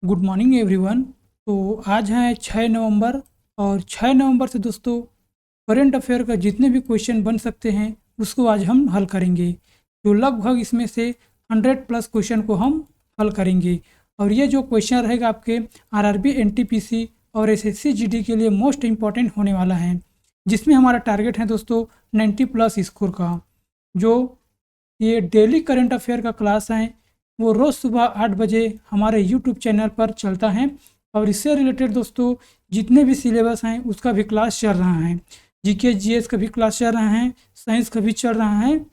Good morning everyone. तो आज है 6 नवंबर और 6 नवंबर से दोस्तों करंट अफेयर का जितने भी क्वेश्चन बन सकते हैं उसको आज हम हल करेंगे। जो लगभग इसमें से 100 प्लस क्वेश्चन को हम हल करेंगे और ये जो क्वेश्चन रहेगा आपके आरआरबी एनटीपीसी और एसएससी जीडी के लिए मोस्ट इम्पॉर्टेंट होने वाला है, जिसमें हमारा टारगेट है दोस्तों 90 प्लस स्कोर का। जो ये डेली करंट अफेयर का क्लास है वो रोज़ सुबह 8 बजे हमारे यूट्यूब चैनल पर चलता है और इससे रिलेटेड दोस्तों जितने भी सिलेबस हैं उसका भी क्लास चल रहा है। जीके जीएस का भी क्लास चल रहा है, साइंस का भी चल रहा है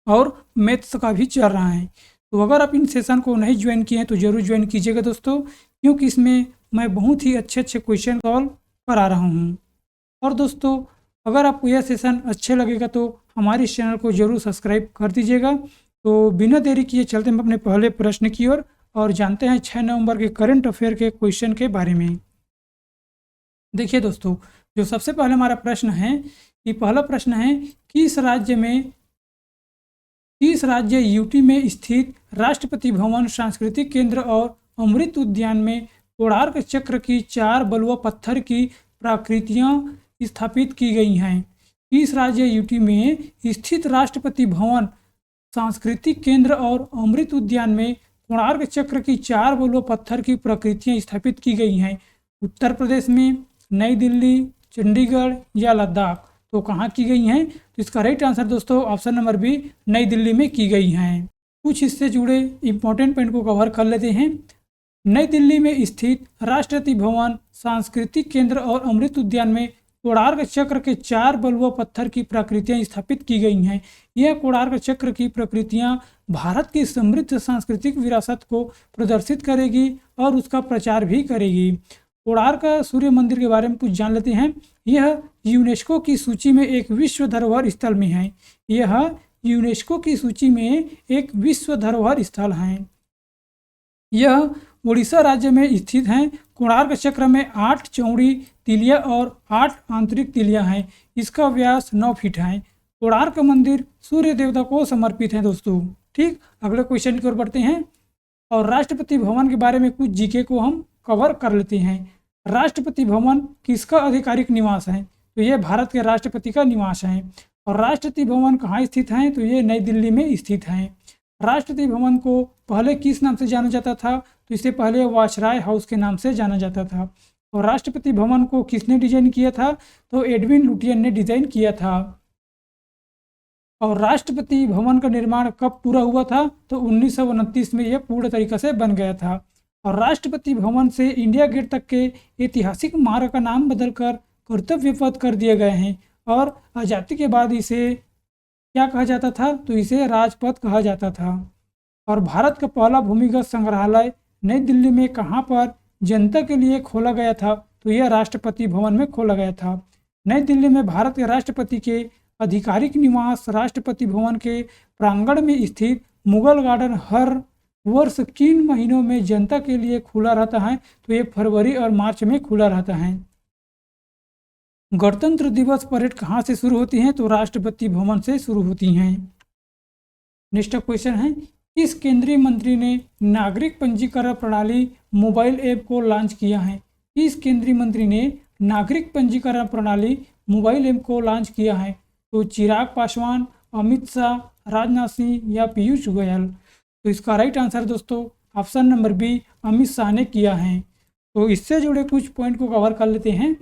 और मैथ्स का भी चल रहा है। तो अगर आप इन सेशन को नहीं ज्वाइन किए हैं तो ज़रूर ज्वाइन कीजिएगा दोस्तों, क्योंकि इसमें मैं बहुत ही अच्छे अच्छे क्वेश्चन सॉल्व करा रहा हूँ। और दोस्तों अगर आपको यह सेशन अच्छे लगेगा तो हमारे इस चैनल को ज़रूर सब्सक्राइब कर दीजिएगा। तो बिना देरी किए चलते हैं अपने पहले प्रश्न की ओर और जानते हैं 6 नवंबर के करंट अफेयर के क्वेश्चन के बारे में। देखिए दोस्तों, जो सबसे पहले हमारा प्रश्न है कि पहला प्रश्न है किस राज्य यूटी में स्थित राष्ट्रपति भवन, सांस्कृतिक केंद्र और अमृत उद्यान में कोणार्क चक्र की 4 बलुआ पत्थर की प्राकृतियां स्थापित की गई हैं? किस राज्य यूटी में स्थित राष्ट्रपति भवन, सांस्कृतिक केंद्र और अमृत उद्यान में कोणार्क चक्र की 4 बलुआ पत्थर की प्रकृतियां स्थापित की गई हैं? उत्तर प्रदेश में, नई दिल्ली, चंडीगढ़ या लद्दाख? तो कहाँ की गई हैं? तो इसका राइट आंसर दोस्तों ऑप्शन नंबर बी, नई दिल्ली में की गई हैं। कुछ इससे जुड़े इंपॉर्टेंट पॉइंट को कवर कर लेते हैं। नई दिल्ली में स्थित राष्ट्रपति भवन, सांस्कृतिक केंद्र और अमृत उद्यान में कोणार्क चक्र के 4 बलुआ पत्थर की प्रकृतियां स्थापित की गई हैं। यह कोणार्क चक्र की प्रकृतियां भारत की समृद्ध सांस्कृतिक विरासत को प्रदर्शित करेगी और उसका प्रचार भी करेगी। कोणार्क सूर्य मंदिर के बारे में कुछ जान लेते हैं। यह यूनेस्को की सूची में एक विश्व धरोहर स्थल में है। यह यूनेस्को की सूची में एक विश्व धरोहर स्थल है। यह उड़ीसा राज्य में स्थित है। कोणार्क चक्र में 8 चौड़ी तिलियां और 8 आंतरिक तिलियां हैं। इसका व्यास 9 फीट है। कोणार्क मंदिर सूर्य देवता को समर्पित है दोस्तों। ठीक, अगले क्वेश्चन की ओर बढ़ते हैं और राष्ट्रपति भवन के बारे में कुछ जीके को हम कवर कर लेते हैं। राष्ट्रपति भवन किसका आधिकारिक निवास है? तो ये भारत के राष्ट्रपति का निवास है। और राष्ट्रपति भवन कहाँ स्थित है? तो ये नई दिल्ली में स्थित है। राष्ट्रपति भवन को पहले किस नाम से जाना जाता था? तो इससे पहले वायसराय हाउस के नाम से जाना जाता था। और राष्ट्रपति भवन को किसने डिजाइन किया था? तो एडविन लुटियन ने डिजाइन किया था। और राष्ट्रपति भवन का निर्माण कब पूरा हुआ था? तो 1929 में यह पूर्ण तरीके से बन गया था। और राष्ट्रपति भवन से इंडिया गेट तक के ऐतिहासिक मार्ग का नाम बदलकर कर्तव्य पथ कर दिए गए हैं। और आज़ादी के बाद इसे क्या कहा जाता था? तो इसे राजपथ कहा जाता था। और भारत का पहला भूमिगत संग्रहालय नई दिल्ली में कहाँ पर जनता के लिए खोला गया था? तो यह राष्ट्रपति भवन में खोला गया था। नई दिल्ली में भारत के राष्ट्रपति के आधिकारिक निवास राष्ट्रपति भवन के प्रांगण में स्थित मुगल गार्डन हर वर्ष किन महीनों में जनता के लिए खुला रहता है? तो ये फरवरी और मार्च में खुला रहता है। गणतंत्र दिवस परेड कहाँ से शुरू होती हैं? तो राष्ट्रपति भवन से शुरू होती हैं। नेक्स्ट क्वेश्चन है, किस केंद्रीय मंत्री ने नागरिक पंजीकरण प्रणाली मोबाइल ऐप को लॉन्च किया है? किस केंद्रीय मंत्री ने नागरिक पंजीकरण प्रणाली मोबाइल ऐप को लॉन्च किया है? तो चिराग पासवान, अमित शाह, राजनाथ सिंह या पीयूष गोयल? तो इसका राइट आंसर दोस्तों option number B, Amit Shah ने किया है। तो इससे जुड़े कुछ पॉइंट को कवर कर लेते हैं।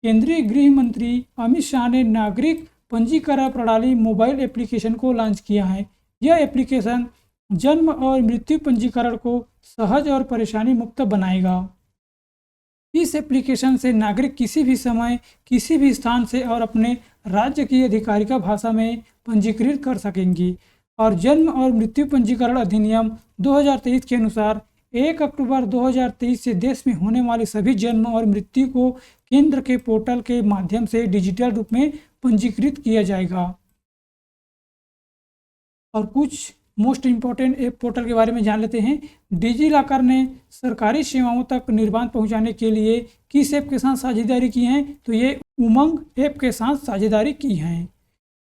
केंद्रीय गृह मंत्री अमित शाह ने नागरिक पंजीकरण प्रणाली मोबाइल एप्लीकेशन को लॉन्च किया है। यह एप्लीकेशन जन्म और मृत्यु पंजीकरण को सहज और परेशानी मुक्त बनाएगा। इस एप्लीकेशन से नागरिक किसी भी समय, किसी भी स्थान से और अपने राज्य की आधिकारिक भाषा में पंजीकृत कर सकेंगी। और जन्म और मृत्यु पंजीकरण अधिनियम 2023 के अनुसार 1 अक्टूबर 2023 से देश में होने वाली सभी जन्म और मृत्यु को केंद्र के पोर्टल के माध्यम से डिजिटल रूप में पंजीकृत किया जाएगा। और कुछ मोस्ट इम्पॉर्टेंट ऐप पोर्टल के बारे में जान लेते हैं। डिजी लॉकर ने सरकारी सेवाओं तक निर्बाध पहुंचाने के लिए किस ऐप के साथ साझेदारी की है? तो ये उमंग ऐप के साथ साझेदारी की है।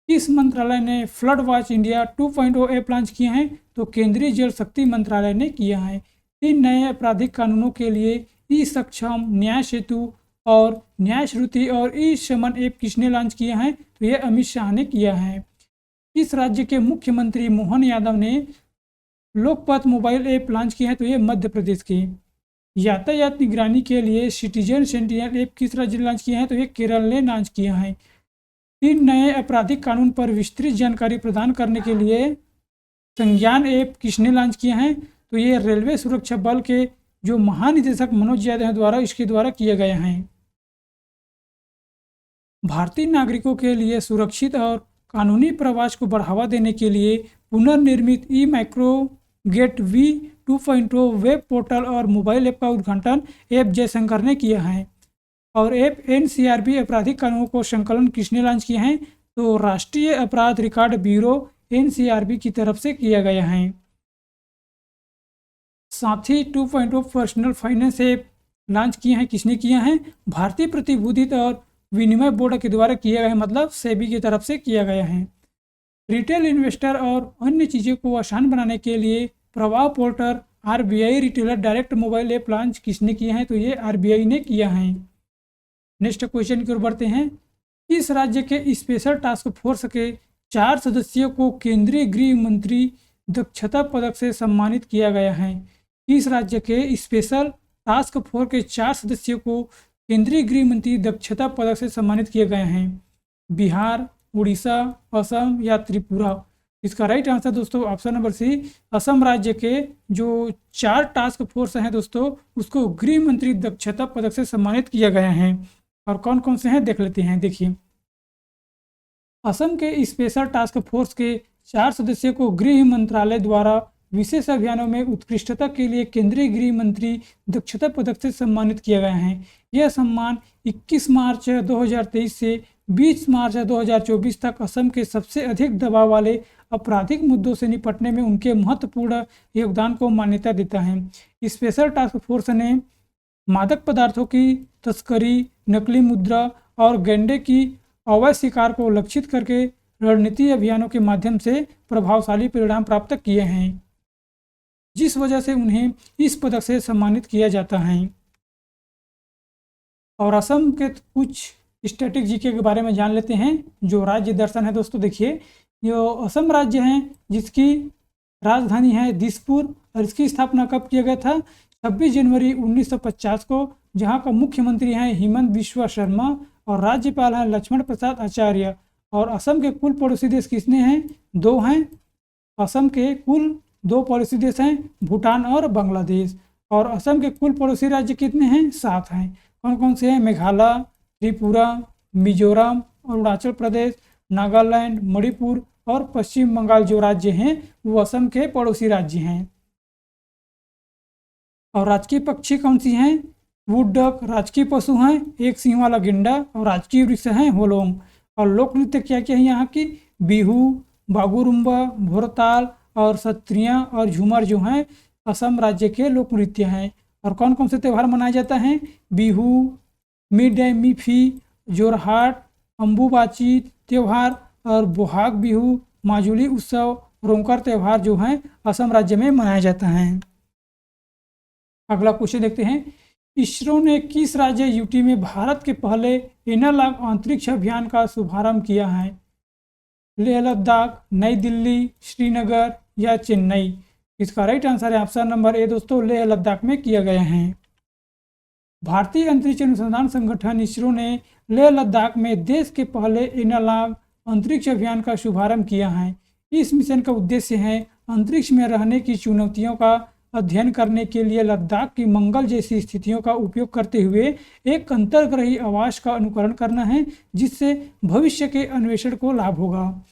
किस मंत्रालय ने flood watch India 2.0 app launch किया है? तो केंद्रीय जल शक्ति मंत्रालय ने किया है। 3 नए आपराधिक कानूनों के लिए ई सक्षम, न्याय सेतु और न्याय श्रुति और ई शमन ऐप किसने लॉन्च किया है? तो ये अमित शाह ने किया है। किस राज्य के मुख्यमंत्री मोहन यादव ने लोकपथ मोबाइल ऐप लॉन्च किया है? तो ये मध्य प्रदेश की। यातायात निगरानी के लिए सिटीजन सेंटिनल ऐप किस राज्य ने लॉन्च किया है? तो ये केरल ने लॉन्च किया है। 3 नए आपराधिक कानून पर विस्तृत जानकारी प्रदान करने के लिए संज्ञान ऐप किसने लॉन्च किया है? तो ये रेलवे सुरक्षा बल के जो महानिदेशक मनोज यादव द्वारा इसके द्वारा किया गया है। भारतीय नागरिकों के लिए सुरक्षित और कानूनी प्रवास को बढ़ावा देने के लिए पुनर्निर्मित e migrate V 2.0 web portal और मोबाइल ऐप का उद्घाटन ऐप जयशंकर ने किया है। और ऐप एनसीआरबी आपराधिक कानूनों को संकलन किसने लॉन्च किया है? तो राष्ट्रीय अपराध रिकॉर्ड ब्यूरो एनसीआरबी की तरफ से किया गया है। साथ ही 2.0 पर्सनल फाइनेंस ऐप लॉन्च किए हैं, किसने किया है? भारतीय प्रतिभूति और विनिमय बोर्ड के द्वारा किया गया है, मतलब सेबी की तरफ से किया गया है। रिटेल इन्वेस्टर और अन्य चीज़ों को आसान बनाने के लिए प्रवाह portal RBI retailer direct mobile app launch किसने किया है? तो ये आरबीआई ने किया है। नेक्स्ट क्वेश्चन की ओर बढ़ते हैं। किस राज्य के स्पेशल टास्क फोर्स के 4 सदस्यों को केंद्रीय गृह मंत्री दक्षता पदक से सम्मानित किया गया है? किस राज्य के स्पेशल टास्क फोर्स के 4 सदस्यों को केंद्रीय गृह मंत्री दक्षता पदक से सम्मानित किए गए हैं? बिहार, उड़ीसा, असम या त्रिपुरा? इसका राइट आंसर दोस्तों ऑप्शन नंबर सी, असम राज्य के जो 4 टास्क फोर्स हैं दोस्तों उसको गृह मंत्री दक्षता पदक से सम्मानित किया गया है। और कौन कौन से हैं देख लेते हैं। देखिए, असम के स्पेशल टास्क फोर्स के 4 सदस्यों को गृह मंत्रालय द्वारा विशेष अभियानों में उत्कृष्टता के लिए केंद्रीय गृह मंत्री दक्षता पदक से सम्मानित किया गया है। यह सम्मान 21 मार्च 2023 से 20 मार्च 2024 तक असम के सबसे अधिक दबाव वाले आपराधिक मुद्दों से निपटने में उनके महत्वपूर्ण योगदान को मान्यता देता है। स्पेशल टास्क फोर्स ने मादक पदार्थों की तस्करी, नकली मुद्रा और गैंडे की अवैध शिकार को लक्षित करके रणनीति अभियानों के माध्यम से प्रभावशाली परिणाम प्राप्त किए हैं, जिस वजह से उन्हें इस पदक से सम्मानित किया जाता है। और असम के कुछ स्टैटिक जीके के बारे में जान लेते हैं। जो राज्य दर्शन है दोस्तों, देखिए जो असम राज्य है जिसकी राजधानी है दिसपुर और इसकी स्थापना कब किया गया था? 26 जनवरी 1950 को, जहां का मुख्यमंत्री हैं हिमंत बिस्वा शर्मा और राज्यपाल हैं लक्ष्मण प्रसाद आचार्य। और असम के कुल पड़ोसी देश किसने हैं? 2 हैं। असम के कुल 2 पड़ोसी देश हैं, भूटान और बांग्लादेश। और असम के कुल पड़ोसी राज्य कितने हैं? 7 हैं। कौन कौन से हैं? मेघालय, त्रिपुरा, मिजोरम, अरुणाचल प्रदेश, नागालैंड, मणिपुर और पश्चिम बंगाल जो राज्य हैं वो असम के पड़ोसी राज्य हैं। और राजकीय पक्षी कौन सी हैं? Wood duck. राजकीय पशु हैं एक सींग वाला गेंडा और राजकीय वृक्ष हैं होलोंग। और लोक नृत्य क्या क्या है यहाँ की? बिहू, बागुरुम्बा, भोरताल और सत्रियाँ और झूमर जो हैं असम राज्य के लोक नृत्य हैं। और कौन कौन से त्यौहार मनाए जाते हैं? बिहू, मिड डे मीफी, जोरहाट, अम्बुबाची त्यौहार और बोहाग बिहू, माजुली उत्सव, रोंकर त्यौहार जो हैं असम राज्य में मनाया जाता है। अगला क्वेश्चन देखते हैं। इसरो ने किस राज्य यूटी में भारत के पहले एनालॉग अंतरिक्ष अभियान का शुभारंभ किया है? लेह लद्दाख, नई दिल्ली, श्रीनगर या चेन्नई? इसका राइट आंसर है ऑप्शन नंबर ए दोस्तों, लेह लद्दाख में किया गया है। भारतीय अंतरिक्ष अनुसंधान संगठन इसरो ने लेह लद्दाख में देश के पहले एनालॉग अंतरिक्ष अभियान का शुभारंभ किया है। इस मिशन का उद्देश्य है अंतरिक्ष में रहने की चुनौतियों का अध्ययन करने के लिए लद्दाख की मंगल जैसी स्थितियों का उपयोग करते हुए एक अंतर्ग्रही आवास का अनुकरण करना है, जिससे भविष्य के अन्वेषण को लाभ होगा।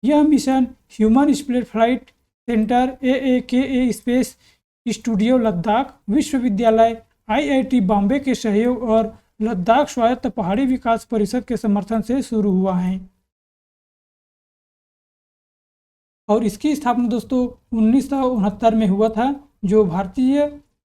यह mission human space flight centre AAKA space studio Ladakh विश्वविद्यालय IIT बॉम्बे के सहयोग और लद्दाख स्वायत्त पहाड़ी विकास परिषद के समर्थन से शुरू हुआ है। और इसकी स्थापना दोस्तों 1969 में हुआ था। जो भारतीय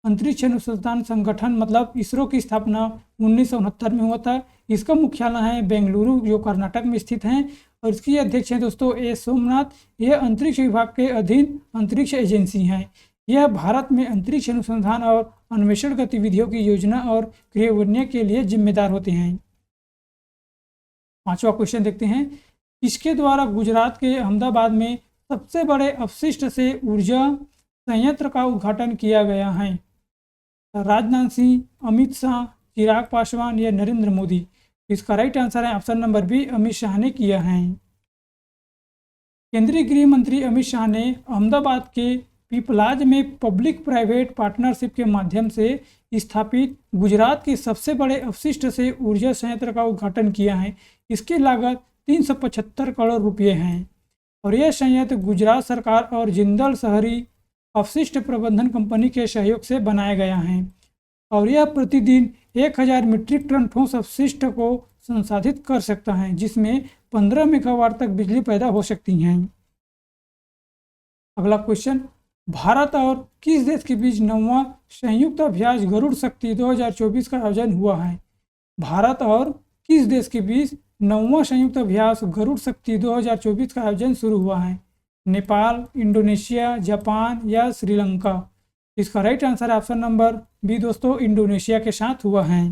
अंतरिक्ष अनुसंधान संगठन मतलब इसरो की स्थापना 1969 में हुआ था। इसका मुख्यालय है बेंगलुरु जो कर्नाटक में स्थित है। और इसकी अध्यक्ष हैं दोस्तों A सोमनाथ। यह अंतरिक्ष विभाग के अधीन अंतरिक्ष एजेंसी हैं। यह भारत में अंतरिक्ष अनुसंधान और अन्वेषण गतिविधियों की योजना और क्रियान्वयन के लिए जिम्मेदार होते हैं। पांचवा क्वेश्चन देखते हैं, किसके द्वारा गुजरात के अहमदाबाद में सबसे बड़े अपशिष्ट से ऊर्जा संयंत्र का उद्घाटन किया गया है? राजनाथ सिंह, अमित शाह, चिराग पासवान या नरेंद्र मोदी? इसका राइट आंसर है option number B, Amit Shah ने किया है। केंद्रीय गृह मंत्री अमित शाह ने अहमदाबाद के पीपलाज में पब्लिक प्राइवेट पार्टनरशिप के माध्यम से स्थापित गुजरात के सबसे बड़े अपशिष्ट से ऊर्जा संयंत्र का उद्घाटन किया है। इसकी लागत 375 करोड़ रुपये है और यह संयंत्र गुजरात सरकार और जिंदल शहरी अपशिष्ट प्रबंधन कंपनी के सहयोग से बनाया गया है और यह प्रतिदिन 1000 मीट्रिक टन ठोस अपशिष्ट को संसाधित कर सकता है, जिसमें 15 मेगावाट तक बिजली पैदा हो सकती है। अगला क्वेश्चन, भारत और किस देश के बीच 9वां संयुक्त अभ्यास गरुड़ शक्ति 2024 का आयोजन हुआ है? भारत और किस देश के बीच 9वां संयुक्त अभ्यास गरुड़ शक्ति 2024 का आयोजन शुरू हुआ है? नेपाल, इंडोनेशिया, जापान या श्रीलंका? इसका राइट आंसर है ऑप्शन नंबर बी दोस्तों, इंडोनेशिया के साथ हुआ है।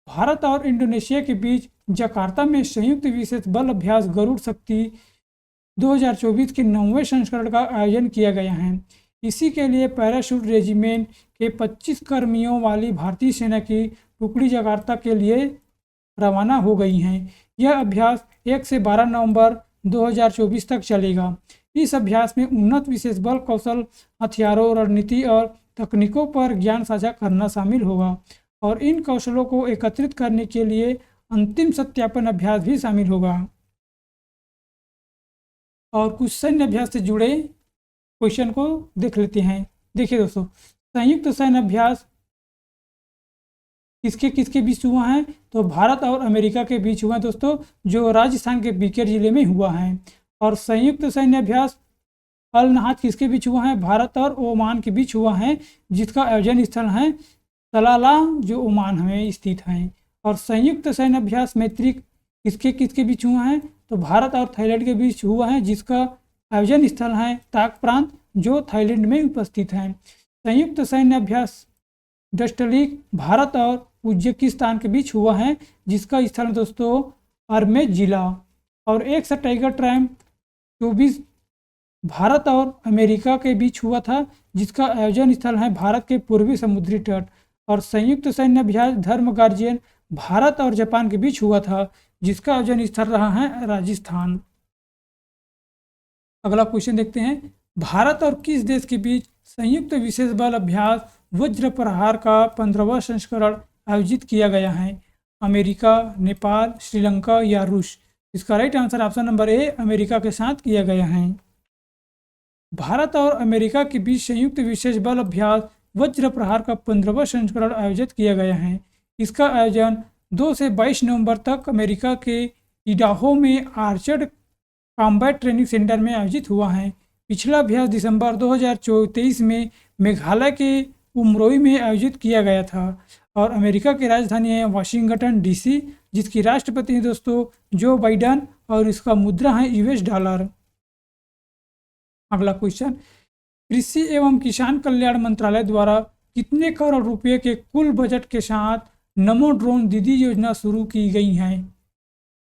भारत और इंडोनेशिया के बीच जकार्ता में संयुक्त विशेष बल अभ्यास गरुड़ शक्ति 2024 के 9वें संस्करण का आयोजन किया गया है। इसी के लिए पैराशूट रेजिमेंट के 25 कर्मियों वाली भारतीय सेना की टुकड़ी जकार्ता के लिए रवाना हो गई हैं। यह अभ्यास 1 से 12 नवंबर 2024 तक चलेगा। इस अभ्यास में उन्नत विशेष बल कौशल, हथियारों, रणनीति और तकनीकों पर ज्ञान साझा करना शामिल होगा और इन कौशलों को एकत्रित करने के लिए अंतिम सत्यापन अभ्यास भी शामिल होगा। और कुछ सैन्य अभ्यास से जुड़े क्वेश्चन को देख लेते हैं। देखिए दोस्तों, संयुक्त सैन्य अभ्यास किसके किसके बीच हुआ है? तो भारत और अमेरिका के बीच हुआ है दोस्तों, जो राजस्थान के बीकानेर जिले में हुआ है। और संयुक्त सैन्य अभ्यास अल नहाद किसके बीच हुआ है? भारत और ओमान के बीच हुआ है, जिसका आयोजन स्थल है सलाला, जो ओमान में स्थित है। और संयुक्त सैन्य अभ्यास मैत्री किसके किसके बीच हुआ है? तो भारत और थाईलैंड के बीच हुआ है, जिसका आयोजन स्थल है ताक प्रांत, जो थाईलैंड में उपस्थित है। संयुक्त सैन्य अभ्यास डस्टलिक भारत और उज्बेकिस्तान के बीच हुआ है, जिसका स्थल दोस्तों अरमेज जिला। और एक सा टाइगर ट्रायम 24 भारत और अमेरिका के बीच हुआ था, जिसका आयोजन स्थल है भारत के पूर्वी समुद्री तट। और संयुक्त सैन्य अभ्यास धर्म गार्जियन भारत और जापान के बीच हुआ था, जिसका आयोजन स्थल रहा है राजस्थान। अगला क्वेश्चन देखते हैं, भारत और किस देश के बीच संयुक्त विशेष बल अभ्यास वज्र प्रहार का 15वां संस्करण आयोजित किया गया है? अमेरिका, नेपाल, श्रीलंका या रूस? इसका right answer option number A, America के साथ किया गया है। भारत और अमेरिका के बीच संयुक्त विशेष बल अभ्यास वज्र प्रहार का 15वां संस्करण आयोजित किया गया है। इसका आयोजन 2 से 22 नवंबर तक अमेरिका के इडाहो में आर्चर्ड कॉम्बैट ट्रेनिंग सेंटर में आयोजित हुआ है। पिछला अभ्यास दिसंबर 2023 में मेघालय के उमरोई में आयोजित किया गया था और अमेरिका की राजधानी है वाशिंगटन डीसी, जिसकी राष्ट्रपति हैं दोस्तों जो बाइडन और इसका मुद्रा है यूएस डॉलर। अगला क्वेश्चन, कृषि एवं किसान कल्याण मंत्रालय द्वारा कितने करोड़ रुपए के कुल बजट के साथ नमो ड्रोन दीदी योजना शुरू की गई है?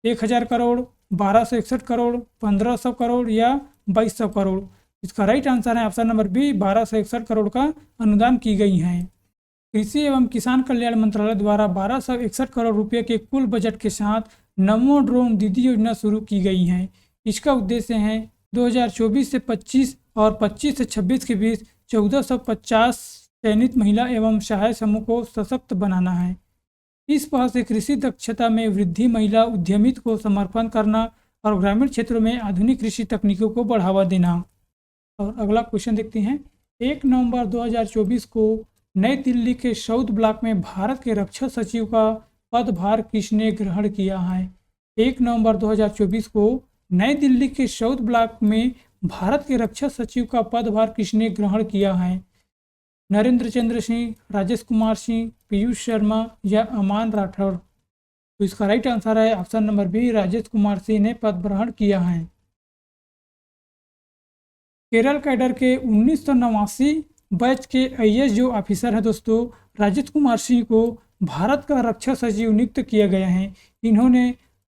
1000 करोड़, 1261 करोड़, 1500 करोड़ या 2200 करोड़? इसका राइट आंसर है ऑप्शन नंबर बी, 1261 करोड़ का अनुदान की गई है। कृषि एवं किसान कल्याण मंत्रालय द्वारा 1261 करोड़ रुपए के कुल बजट के साथ नमो ड्रोन दीदी योजना शुरू की गई है। इसका उद्देश्य है 2024 से 25 और 25 से 26 के बीच 1450 चयनित महिला एवं सहायक समूह को सशक्त बनाना है। इस पहल से कृषि दक्षता में वृद्धि, महिला उद्यमिता को समर्थन करना और ग्रामीण क्षेत्रों में आधुनिक कृषि तकनीकों को बढ़ावा देना। और अगला क्वेश्चन देखते हैं, 1 नवंबर 2024 को नई दिल्ली के साउथ ब्लॉक में भारत के रक्षा सचिव का पदभार किसने ग्रहण किया है? 1 नवंबर 2024 को नई दिल्ली के साउथ ब्लॉक में भारत के रक्षा सचिव का पदभार किसने ग्रहण किया है? नरेंद्र चंद्र सिंह, राजेश कुमार सिंह, पीयूष शर्मा या अमान राठौड़? तो इसका राइट आंसर है option number B, Rajesh Kumar Singh ने पद ग्रहण किया है। केरल कैडर के 1989 बैच के आईएएस जो ऑफिसर है दोस्तों राजेश कुमार सिंह को भारत का रक्षा सचिव नियुक्त किया गया है। इन्होंने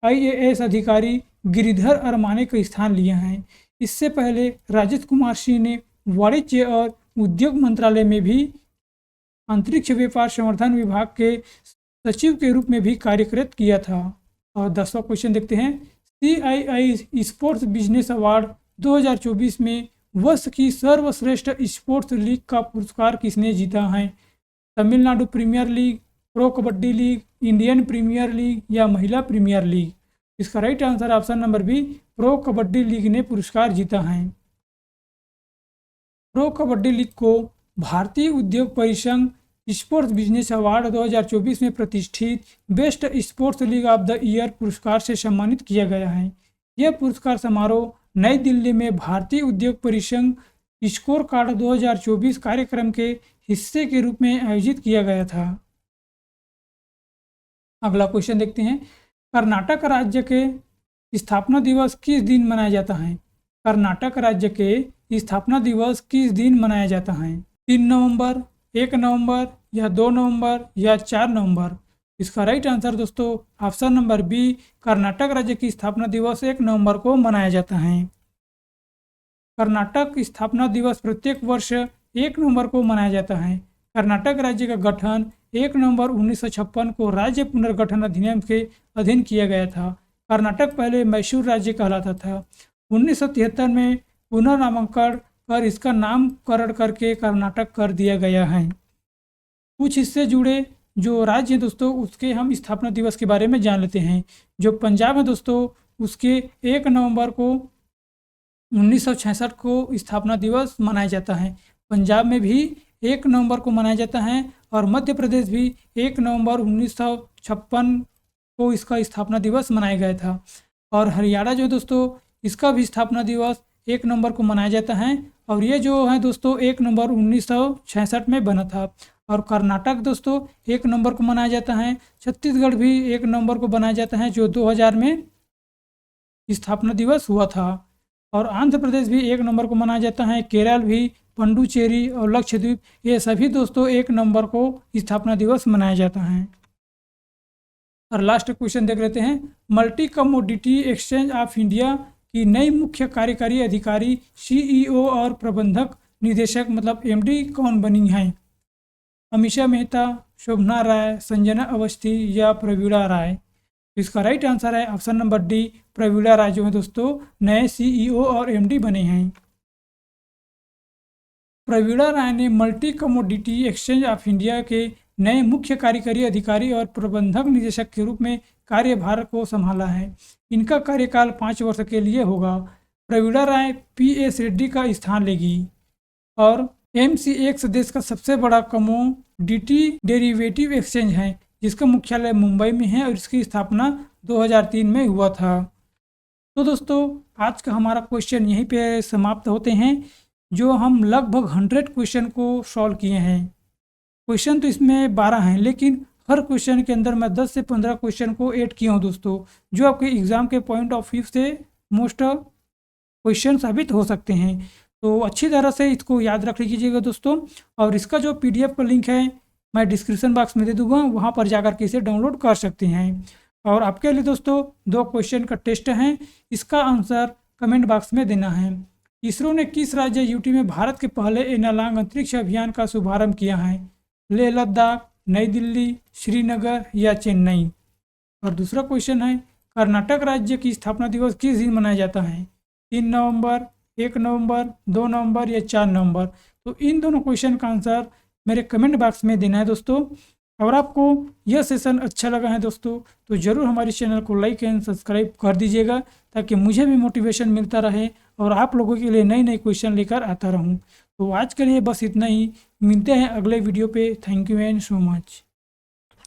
आईएएस अधिकारी गिरिधर अरमाने का स्थान लिया है। इससे पहले राजेश कुमार सिंह ने वाणिज्य और उद्योग मंत्रालय में भी अंतरिक्ष व्यापार संवर्धन विभाग के सचिव के रूप में भी कार्यरत किया था। और 10वां क्वेश्चन देखते हैं, CII स्पोर्ट्स बिजनेस अवार्ड 2024 में वर्ष की सर्वश्रेष्ठ स्पोर्ट्स लीग का पुरस्कार किसने जीता है? Tamil Nadu Premier League, Pro Kabaddi League, Indian Premier League या महिला प्रीमियर लीग? इसका right answer option number B, Pro Kabaddi League ने पुरस्कार जीता है। प्रो कबड्डी लीग को भारतीय उद्योग परिसंघ स्पोर्ट्स बिजनेस अवार्ड 2024 में प्रतिष्ठित best sports league of the year पुरस्कार से सम्मानित किया गया है। यह पुरस्कार समारोह नई दिल्ली में भारतीय उद्योग परिसंघ स्कोर कार्ड 2024 कार्यक्रम के हिस्से के रूप में आयोजित किया गया था। अगला क्वेश्चन देखते हैं, कर्नाटक राज्य के स्थापना दिवस किस दिन मनाया जाता है? कर्नाटक राज्य के स्थापना दिवस किस दिन मनाया जाता है? 3 नवंबर, 1 नवंबर या 2 नवंबर या 4 नवंबर? इसका राइट आंसर दोस्तों ऑप्शन नंबर बी, कर्नाटक राज्य की स्थापना दिवस 1 नवंबर को मनाया जाता है। कर्नाटक स्थापना दिवस प्रत्येक वर्ष 1 नवंबर को मनाया जाता है। कर्नाटक राज्य का गठन 1 नवंबर 1956 को राज्य पुनर्गठन अधिनियम के अधीन किया गया था। कर्नाटक पहले मैसूर राज्य कहलाता था। 1973 में पुनर्नामकरण कर इसका नामकरण करके कर्नाटक कर दिया गया है। कुछ इससे जुड़े जो राज्य हैं दोस्तों उसके हम स्थापना दिवस के बारे में जान लेते हैं। जो पंजाब है दोस्तों उसके 1 नवंबर को 1966 को स्थापना दिवस मनाया जाता है। पंजाब में भी 1 नवंबर को मनाया जाता है और मध्य प्रदेश भी 1 नवंबर 1956 को इसका स्थापना दिवस मनाया गया था। और हरियाणा जो दोस्तों इसका भी स्थापना दिवस 1 नवंबर को मनाया जाता है और ये जो है दोस्तों 1 नवंबर 1966 में बना था। और कर्नाटक दोस्तों 1 नवंबर को मनाया जाता है। छत्तीसगढ़ भी 1 नवंबर को मनाया जाता है जो 2000 में स्थापना दिवस हुआ था। और आंध्र प्रदेश भी 1 नवंबर को मनाया जाता है। केरल भी, पुडुचेरी और लक्षद्वीप ये सभी दोस्तों 1 नवंबर को स्थापना दिवस मनाया जाता है। और लास्ट क्वेश्चन देख लेते हैं, multi commodity exchange of India की नई मुख्य कार्यकारी अधिकारी CEO और प्रबंधक निदेशक मतलब MD कौन बनी है? अमीषा मेहता, शोभना राय, संजना अवस्थी या प्रवीणा राय? इसका राइट आंसर है ऑप्शन नंबर डी, प्रवीणा राय जो है दोस्तों नए CEO और MD बने हैं। प्रवीणा राय ने multi commodity exchange of India के नए मुख्य कार्यकारी अधिकारी और प्रबंधक निदेशक के रूप में कार्यभार को संभाला है। इनका कार्यकाल 5 वर्ष के लिए होगा। प्रवीणा राय PS रेड्डी का स्थान लेगी। और MCX देश का सबसे बड़ा कमोडिटी डेरिवेटिव एक्सचेंज है जिसका मुख्यालय मुंबई में है और इसकी स्थापना 2003 में हुआ था। तो दोस्तों आज का हमारा क्वेश्चन यहीं पे समाप्त होते हैं जो हम लगभग 100 क्वेश्चन को सॉल्व किए हैं। क्वेश्चन तो इसमें 12 हैं लेकिन हर क्वेश्चन के अंदर मैं 10 से 15 क्वेश्चन को ऐड किया हूँ दोस्तों जो आपके एग्ज़ाम के पॉइंट ऑफ व्यू से मोस्ट क्वेश्चन साबित हो सकते हैं। तो अच्छी तरह से इसको याद रख लीजिएगा दोस्तों। और इसका जो PDF का लिंक है मैं डिस्क्रिप्शन बॉक्स में दे दूंगा, वहाँ पर जाकर के इसे डाउनलोड कर सकते हैं। और आपके लिए दोस्तों 2 क्वेश्चन का टेस्ट है, इसका आंसर कमेंट बॉक्स में देना है। इसरो ने किस राज्य यूटी में भारत के पहले एनालॉग अंतरिक्ष अभियान का शुभारंभ किया है? लेह लद्दाख, नई दिल्ली, श्रीनगर या चेन्नई? और दूसरा क्वेश्चन है, कर्नाटक राज्य की स्थापना दिवस किस दिन मनाया जाता है? 3 नवंबर, 1 नवंबर, 2 नवंबर या 4 नवंबर? तो इन दोनों क्वेश्चन का आंसर मेरे कमेंट बॉक्स में देना है दोस्तों। अगर आपको यह सेशन अच्छा लगा है दोस्तों तो ज़रूर हमारे चैनल को लाइक एंड सब्सक्राइब कर दीजिएगा ताकि मुझे भी मोटिवेशन मिलता रहे और आप लोगों के लिए नई नई क्वेश्चन लेकर आता रहूं। तो आज के लिए बस इतना ही, मिलते हैं अगले वीडियो पे। Thank you and so much.